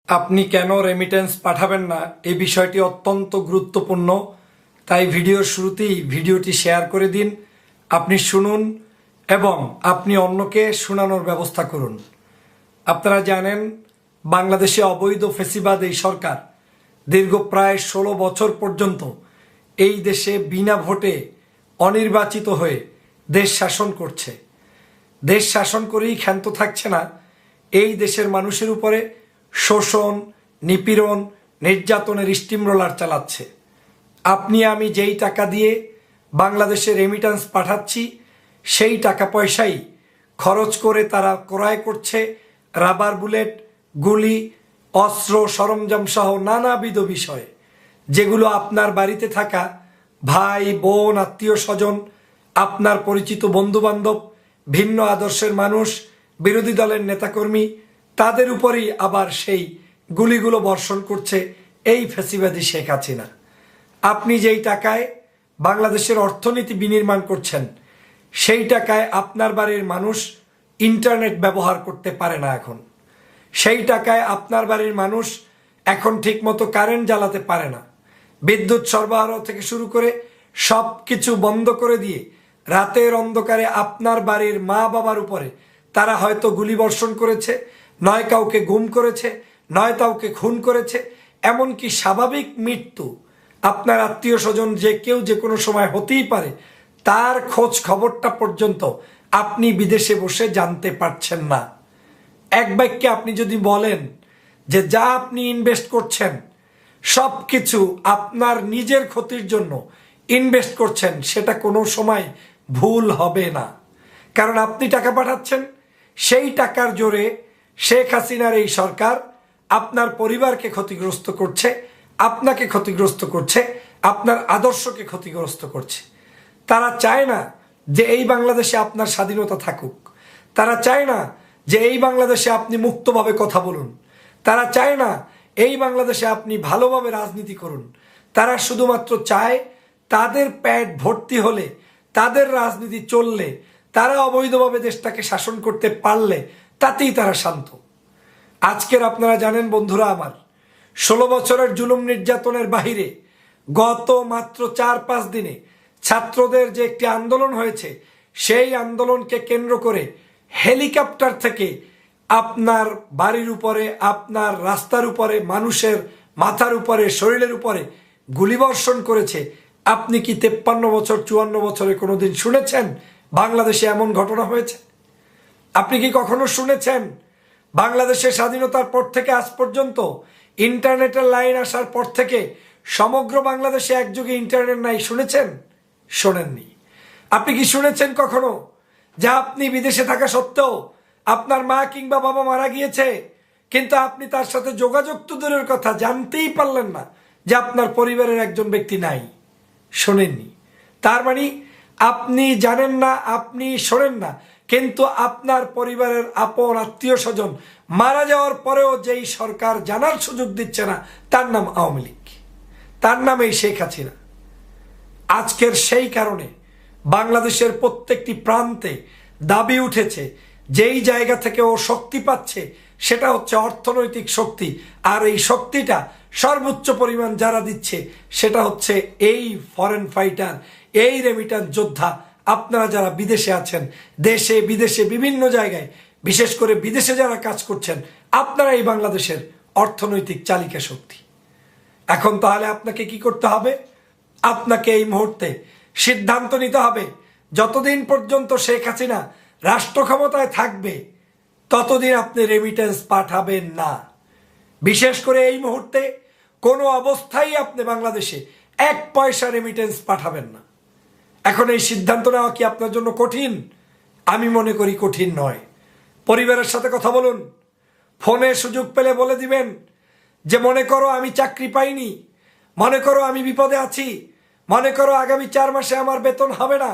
আপনি কেন রেমিটেন্স পাঠাবেন না এই বিষয়টি অত্যন্ত গুরুত্বপূর্ণ। তাই ভিডিওর শুরুতেই ভিডিওটি শেয়ার করে দিন, আপনি শুনুন এবং আপনি অন্যকে শোনানোর ব্যবস্থা করুন। আপনারা জানেন বাংলাদেশে অবৈধ ফেসিবাদ এই সরকার দীর্ঘ প্রায় 16 বছর পর্যন্ত এই দেশে বিনা ভোটে অনির্বাচিত হয়ে দেশ শাসন করছে। দেশ শাসন করেই ক্ষান্ত থাকছে না, এই দেশের মানুষের উপরে শোষণ, নিপীড়ন, নির্যাতনের স্টিমরোলার চালাচ্ছে। আপনি আমি যেই টাকা দিয়ে বাংলাদেশে রেমিটেন্স পাঠাচ্ছি সেই টাকা পয়সাই খরচ করে তারা ক্রয় করছে রাবার বুলেট, গুলি, অস্ত্র, সরঞ্জাম সহ নানাবিধ বিষয়, যেগুলো আপনার বাড়িতে থাকা ভাই বোন, আত্মীয় স্বজন, আপনার পরিচিত বন্ধুবান্ধব, ভিন্ন আদর্শের মানুষ, বিরোধী দলের নেতাকর্মী, তাদের উপরই আবার সেই গুলিগুলো বর্ষণ করছে এই ফ্যাসিবাদী শেখ হাসিনা। আপনি যেই টাকায় বাংলাদেশের অর্থনীতি বিনির্মাণ করছেন সেই টাকায় আপনার বাড়ির মানুষ ইন্টারনেট ব্যবহার করতে পারে না। এখন সেই টাকায় আপনার বাড়ির মানুষ এখন ঠিকমতো কারেন্ট জ্বালাতে পারে না। বিদ্যুৎ সরবরাহ থেকে শুরু করে সব কিছু বন্ধ করে দিয়ে রাতের অন্ধকারে আপনার বাড়ির মা বাবার উপরে তারা হয়তো গুলি বর্ষণ করেছে, নয় কাউকে গুম করেছে, নয় কাউকে খুন করেছে। এমনকি স্বাভাবিক মৃত্যু আপনার আত্মীয় স্বজন যে কেউ যে কোনো সময় হতেই পারে, তার খোঁজ খবরটা পর্যন্ত আপনি বিদেশে বসে জানতে পারছেন না। এক বাক্যে আপনি যদি বলেন যে যা আপনি ইনভেস্ট করছেন সব কিছু আপনার নিজের ক্ষতির জন্য ইনভেস্ট করছেন, সেটা কোনো সময় ভুল হবে না। কারণ আপনি টাকা পাঠাচ্ছেন, সেই টাকার জোরে শেখ হাসিনার এই সরকার আপনার পরিবারকে ক্ষতিগ্রস্ত করছে, আপনাকে ক্ষতিগ্রস্ত করছে, আপনার আদর্শকে ক্ষতিগ্রস্ত করছে। তারা চায় না যে এই বাংলাদেশে আপনার স্বাধীনতা থাকুক। তারা চায় না যে এই বাংলাদেশে আপনি মুক্তভাবে কথা বলুন। তারা চায় না এই বাংলাদেশে আপনি ভালোভাবে রাজনীতি করুন। তারা শুধুমাত্র চায় তাদের পেট ভর্তি হলে, তাদের রাজনীতি চললে, তারা অবৈধভাবে দেশটাকে শাসন করতে পারলে তাতেই তারা শান্ত। আজকের আপনারা জানেন বন্ধুরা আমার, 16 বছরের জুলুম নির্যাতনের বাহিরে গত মাত্র 4-5 দিনে ছাত্রদের যে একটি আন্দোলন হয়েছে, সেই আন্দোলনকে কেন্দ্র করে হেলিকপ্টার থেকে আপনার বাড়ির উপরে, আপনার রাস্তার উপরে, মানুষের মাথার উপরে, শরীরের উপরে গুলিবর্ষণ করেছে। আপনি কি 53 বছর 54 বছরে কোনোদিন শুনেছেন বাংলাদেশে এমন ঘটনা হয়েছে? আপনি কি কখনো শুনেছেন বাংলাদেশের স্বাধীনতার পর থেকে আজ পর্যন্ত ইন্টারনেটের লাইন আসার পর থেকে সমগ্র বাংলাদেশে একযোগে ইন্টারনেট নাই? শুনেছেন? শোনেননি। আপনি কি শুনেছেন কখনো যে আপনি বিদেশে থাকা সত্ত্বেও আপনার মা কিংবা বাবা মারা গিয়েছে, কিন্তু আপনি তার সাথে যোগাযোগ তো দূরের কথা, জানতেই পারলেন না যে আপনার পরিবারের একজন ব্যক্তি নাই? শোনেননি। তার মানে আপনি জানেন না, আপনি শোনেন না, কিন্তু আপনার পরিবারের আপন আত্মীয় স্বজন মারা যাওয়ার পরেও যেই সরকার জানার সুযোগ দিচ্ছে না, তার নাম আওয়ামী লীগ, তার নাম এই শেখ হাসিনা। আজকের সেই কারণে বাংলাদেশের প্রত্যেকটি প্রান্তে দাবি উঠেছে, যেই জায়গা থেকে ও শক্তি পাচ্ছে সেটা হচ্ছে অর্থনৈতিক শক্তি। আর এই শক্তিটা সর্বোচ্চ পরিমাণ যারা দিচ্ছে সেটা হচ্ছে এই ফরেন ফাইটার, এই রেমিটেন্স যোদ্ধা। আপনারা যারা বিদেশে আছেন, দেশে বিদেশে বিভিন্ন জায়গায়, বিশেষ করে বিদেশে যারা কাজ করছেন, আপনারা এই বাংলাদেশের অর্থনৈতিক চালিকা শক্তি। এখন তাহলে আপনাকে কি করতে হবে? আপনাকে এই মুহূর্তে সিদ্ধান্ত নিতে হবে, যতদিন পর্যন্ত শেখ হাসিনা রাষ্ট্র ক্ষমতায় থাকবে ততদিন আপনি রেমিটেন্স পাঠাবেন না। বিশেষ করে এই মুহূর্তে কোনো অবস্থায় আপনি বাংলাদেশে 1 পয়সা রেমিটেন্স পাঠাবেন না। এখন এই সিদ্ধান্ত নেওয়া কি আপনার জন্য কঠিন? আমি মনে করি কঠিন নয়। পরিবারের সাথে কথা বলুন, ফোনে সুযোগ পেলে বলে দিবেন যে মনে করো আমি চাকরি পাইনি, মনে করো আমি বিপদে আছি, মনে করো আগামী 4 মাসে আমার বেতন হবে না,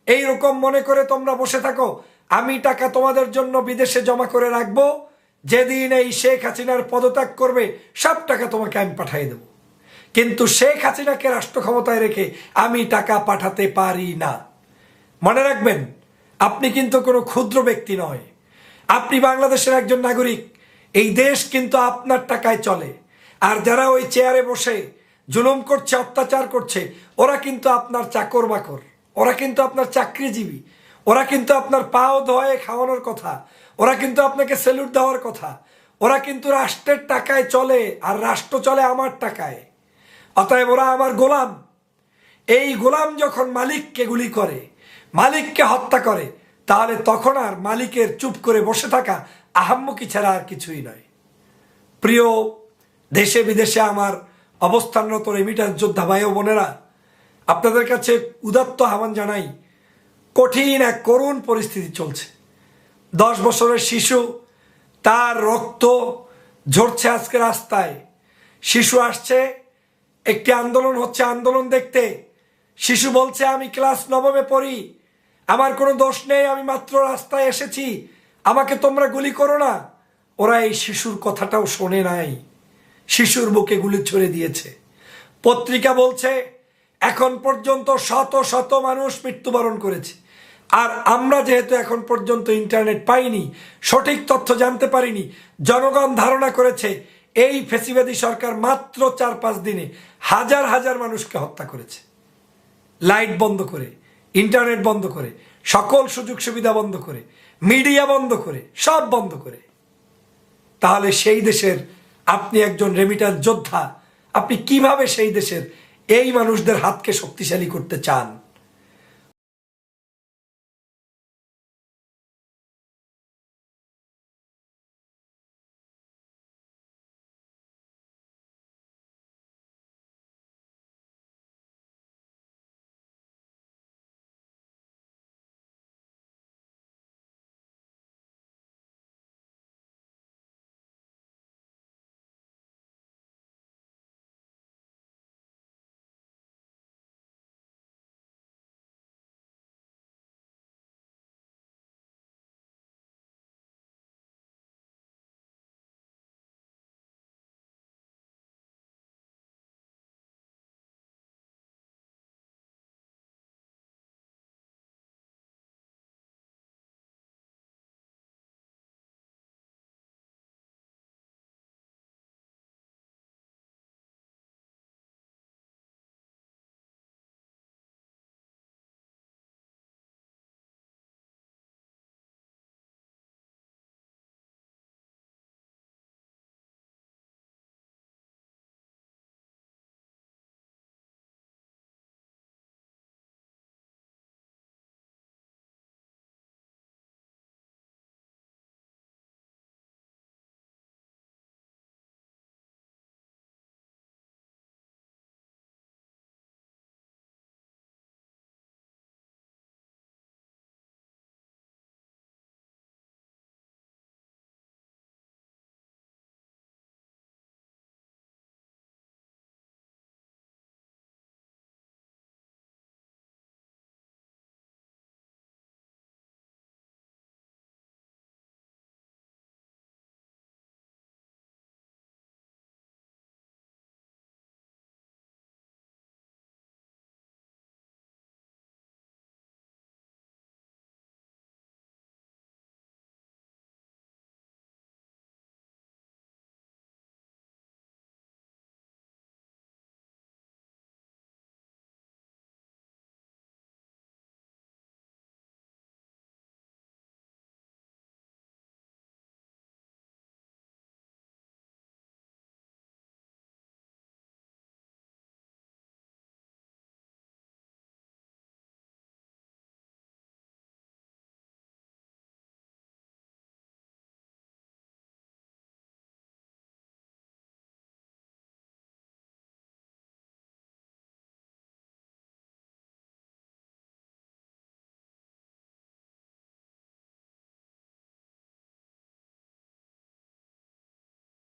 এই রকম মনে করে তোমরা বসে থাকো। আমি টাকা তোমাদের জন্য বিদেশে জমা করে রাখবো, যেদিন এই শেখ হাসিনার পদত্যাগ করবে সব টাকা তোমাকে আমি পাঠিয়ে দেব। কিন্তু শেখ হাসিনাকে রাষ্ট্র ক্ষমতায় রেখে আমি টাকা পাঠাতে পারি না। মনে রাখবেন, আপনি কিন্তু কোনো ক্ষুদ্র ব্যক্তি নয়, আপনি বাংলাদেশের একজন নাগরিক। এই দেশ কিন্তু আপনার টাকায় চলে। আর যারা ওই চেয়ারে বসে জুলুম করছে, অত্যাচার করছে, ওরা কিন্তু আপনার চাকর বাকর, ওরা কিন্তু আপনার চাকরিজীবী, ওরা কিন্তু আপনার পাও ধোয়ে খাওয়ানোর কথা, ওরা কিন্তু আপনাকে স্যালুট দেওয়ার কথা। ওরা কিন্তু রাষ্ট্রের টাকায় চলে, আর রাষ্ট্র চলে আমার টাকায়। অতএব ওরা আমার গোলাম। এই গোলাম যখন মালিককে গুলি করে, মালিককে হত্যা করে, তাহলে তখন আর মালিকের চুপ করে বসে থাকা আহাম্মকি ছাড়া আর কিছুই নয়। প্রিয় দেশে বিদেশে আমার অবস্থানরত রেমিট্যান্স যোদ্ধা ভাই ও বোনেরা, আপনাদের কাছে উদাত্ত আহ্বান জানাই, কঠিন এক করুণ পরিস্থিতি চলছে। 10 বছরের শিশু, তার রক্ত ঝরছে আজকে রাস্তায়। শিশু আসছে, একটি আন্দোলন হচ্ছে, আন্দোলন দেখতে। শিশু বলছে আমি ক্লাস 9 পড়ি, আমার কোনো দোষ নেই, আমি মাত্র রাস্তায় এসেছি, আমাকে তোমরা গুলি করো না। ওরা এই শিশুর কথাটাও শোনে নাই, শিশুর বুকে গুলি ছুড়ে দিয়েছে। পত্রিকা বলছে এখন পর্যন্ত শত শত মানুষ মৃত্যুবরণ করেছে। আর আমরা যেহেতু এখন পর্যন্ত ইন্টারনেট পাইনি, সঠিক তথ্য জানতে পারিনি, জনগণ ধারণা করেছে এই ফ্যাসিবাদী সরকার মাত্র 4-5 দিনে হাজার হাজার মানুষকে হত্যা করেছে। লাইট বন্ধ করে, ইন্টারনেট বন্ধ করে, সকল সুযোগ সুবিধা বন্ধ করে, মিডিয়া বন্ধ করে, সব বন্ধ করে। তাহলে সেই দেশের আপনি একজন রেমিট্যান্স যোদ্ধা, আপনি কিভাবে সেই দেশের এই মানুষদের হাতকে শক্তিশালী করতে চান?